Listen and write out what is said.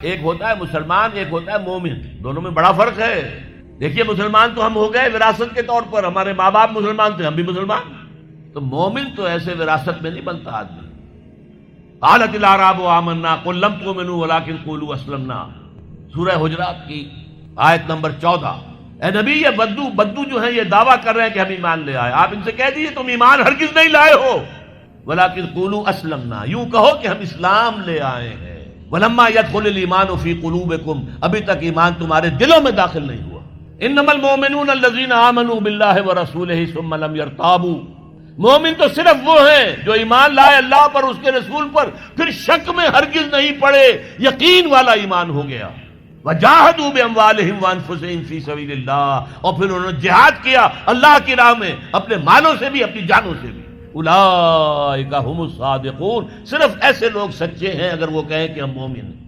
एक होता है मुसलमान, एक होता है मोमिन। दोनों में बड़ा फर्क है। देखिए, मुसलमान तो हम हो गए विरासत के तौर पर, हमारे माँ बाप मुसलमान थे, हम भी मुसलमान। तो मोमिन तो ऐसे विरासत में नहीं बनता आदमी। क़ालतिल अराबु आमन्ना क़ुल लम तुमिनू वलाकिन क़ूलू अस्लमना, सूरह हुजरात की आयत नंबर 14। ए नबी, ये बद्दू जो है ये दावा कर रहे हैं कि हम ईमान ले आए। आप इनसे कह दीजिए तुम ईमान हरगिज नहीं लाए हो। वलाकिन क़ूलू अस्लमना, यूं कहो कि हम इस्लाम ले आए हैं। वलम्मा यदखुलुल ईमानु फी क़ुलूबिकुम, अभी तक ईमान तुम्हारे दिलों में दाखिल नहीं हुआ। इन्नमल मोमिनून अल्लज़ीना आमनू बिल्लाहि व रसूलिही सुम्मा लम यरताबू, मोमिन तो सिर्फ वो हैं जो ईमान लाए अल्लाह पर, उसके रसूल पर, फिर शक में हरगिज नहीं पड़े, यकीन वाला ईमान हो गया। वजाहदू बिअमवालिहिम व अनफुसिहिम फी सबीलिल्लाह, और फिर उन्होंने जिहाद किया अल्लाह की राह में, अपने मालों से भी अपनी जानों से भी। उलाइका हुमुस सादिकून, सिर्फ ऐसे लोग सच्चे हैं अगर वो कहें कि हम मोमिन हैं।